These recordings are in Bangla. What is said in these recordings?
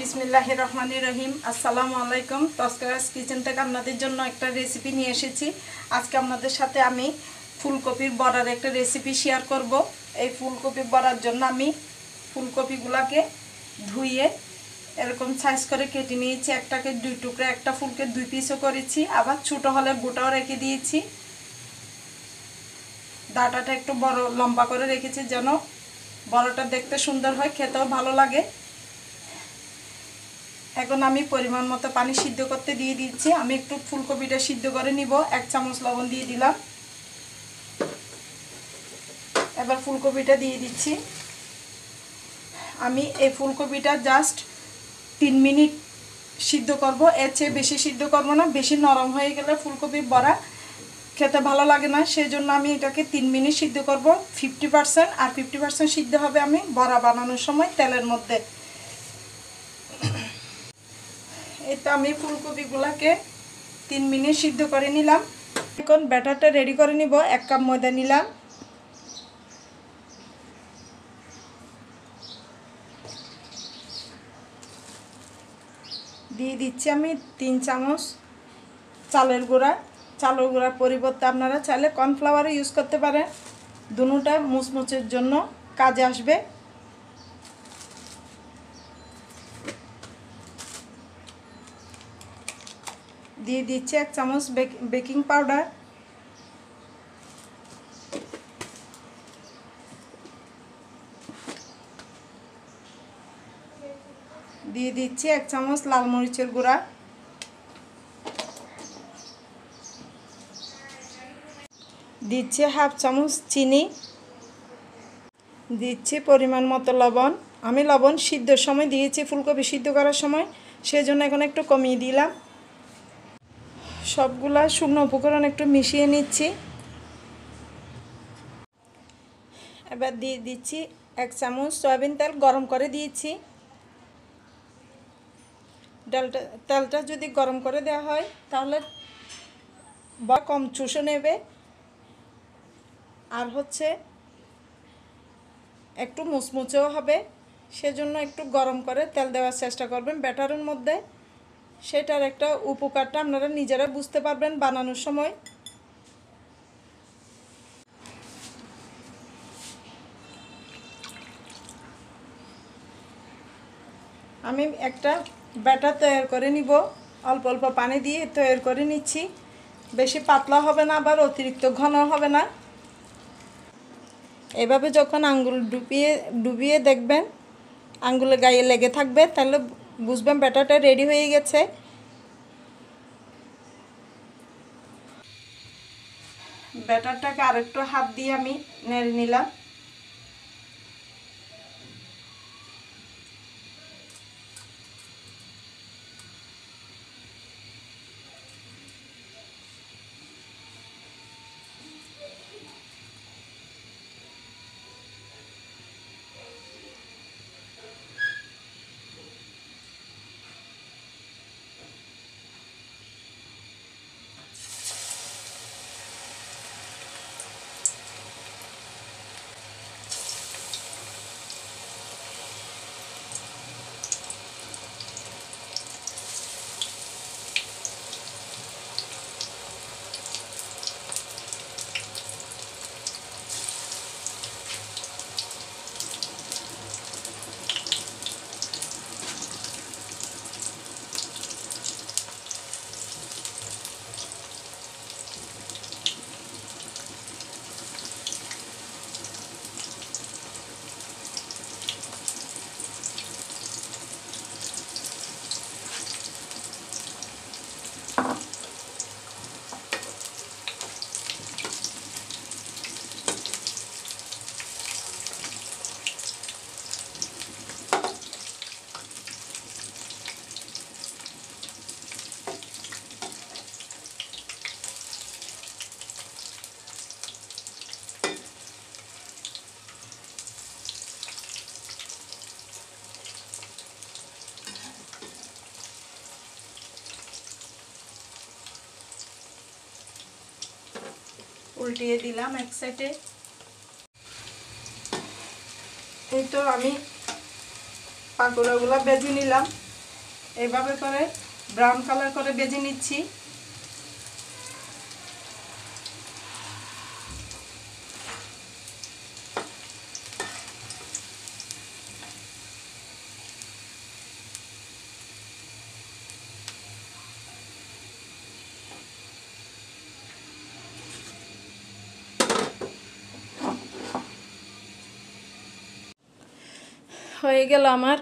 বিসমিল্লাহির রহমানির রহিম। আসসালামু আলাইকুম। তস্করাস কিচেন থেকে আপনাদের জন্য একটা রেসিপি নিয়ে এসেছি। আজকে আপনাদের সাথে আমি ফুলকপির বড়ার একটা রেসিপি শেয়ার করব। এই ফুলকপি বড়ার জন্য আমি ফুলকপিগুলোকে ধুয়ে এরকম সাইজ করে কেটে নিয়েছি। একটাকে দুই টুকরা, একটা ফুলকে দুই পিসও করেছি, আবার ছোটো হলে গোটাও রেখে দিয়েছি। ডাঁটাটা একটু বড় লম্বা করে রেখেছি যেন বড়াটা দেখতে সুন্দর হয়, খেতেও ভালো লাগে। এখন আমি পরিমাণ মতো পানি সিদ্ধ করতে দিয়ে দিচ্ছি। আমি একটু ফুলকপিটা সিদ্ধ করে নিব। 1 চামচ লবণ দিয়ে দিলাম। এবার ফুলকপিটা দিয়ে দিচ্ছি। আমি এই ফুলকপিটা জাস্ট 3 মিনিট সিদ্ধ করব, এর চেয়ে বেশি সিদ্ধ করব না। বেশি নরম হয়ে গেলে ফুলকপি বড়া খেতে ভালো লাগে না, সেই জন্য আমি এটাকে 3 মিনিট সিদ্ধ করব। 50% আর 50% সিদ্ধ হবে আমি বড়া বানানোর সময় তেলের মধ্যে। এই তো আমি ফুলকপিগুলোকে 3 মিনিট সিদ্ধ করে নিলাম। এখন ব্যাটারটা রেডি করে নিব। 1 কাপ ময়দা নিলাম, দিয়ে দিচ্ছি আমি 3 চামচ চালের গুঁড়া। চালের গুঁড়ার পরিবর্তে আপনারা চাইলে কর্নফ্লাওয়ারও ইউজ করতে পারেন, দুটোটা মুচমুচের জন্য কাজে আসবে। দিয়ে দিচ্ছি 1 চামচ বেকিং পাউডার, দিয়ে দিচ্ছি 1 চামচ লাল মরিচের গুঁড়া, দিচ্ছি হাফ চামচ চিনি, দিচ্ছি পরিমাণ মতো লবণ। আমি লবণ সিদ্ধর সময় দিয়েছি, ফুলকপি সিদ্ধ করার সময়, সেজন্য এখন একটু কমিয়ে দিলাম। সবগুলা শুকনো উপকরণ একটু মিশিয়ে নিচ্ছি। এবার দিয়ে দিচ্ছি 1 চামচ সয়াবিন তেল, গরম করে দিয়েছি। তেলটা যদি গরম করে দেওয়া হয় তাহলে বা কম চুষে নেবে, আর একটু মুচমুচেও হবে। সেজন্য একটু গরম করে তেল দেওয়ার চেষ্টা করবেন ব্যাটারের মধ্যে। সেটার একটা উপকারটা আপনারা নিজেরা বুঝতে পারবেন বানানোর সময়। আমি একটা ব্যাটার তৈরি করে নিব, অল্প অল্প পানি দিয়ে তৈরি করে নিচ্ছি। বেশি পাতলা হবে না, আবার অতিরিক্ত ঘন হবে না। এভাবে যখন আঙ্গুল ডুবিয়ে দেখবেন আঙ্গুলের গায়ে লেগে থাকবে, তাহলে বুঝবেন ব্যাটারটা রেডি হয়ে গেছে। ব্যাটারটাকে আরেকটু হাত দিয়ে আমি নেড়ে নিলাম। উল্টিয়ে দিলাম এক সাইডে। এই তো আমি পাকোড়াগুলো ভেজে নিলাম। এইভাবে করে ব্রাউন কালার করে ভেজে নিচ্ছি। হয়ে গেল আমার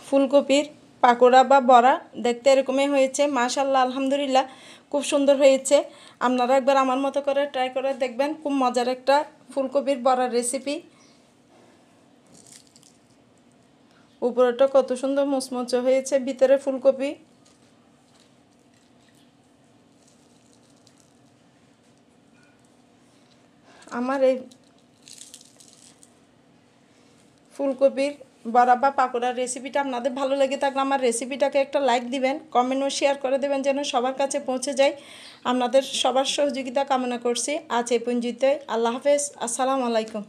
ফুলকপির পাকোড়া বা বড়া। দেখতে এরকমই হয়েছে, মাশাআল্লাহ আলহামদুলিল্লাহ খুব সুন্দর হয়েছে। আপনারা একবার আমার মতো করে ট্রাই করে দেখবেন, খুব মজার একটা ফুলকপির বড়ার রেসিপি। উপরেটা কত সুন্দর মুচমুচে হয়েছে, ভিতরে ফুলকপি। আমার এই ফুলকপির বড়া বা পাকোড়ার রেসিপিটা আপনাদের ভালো লেগে থাকলে আমার রেসিপিটাকে একটা লাইক দিবেন, কমেন্ট ও শেয়ার করে দেবেন যেন সবার কাছে পৌঁছে যায়। আপনাদের সবার সহযোগিতা কামনা করছি। আজ এই পর্যন্তই। আল্লাহ হাফেজ। আসসালামু আলাইকুম।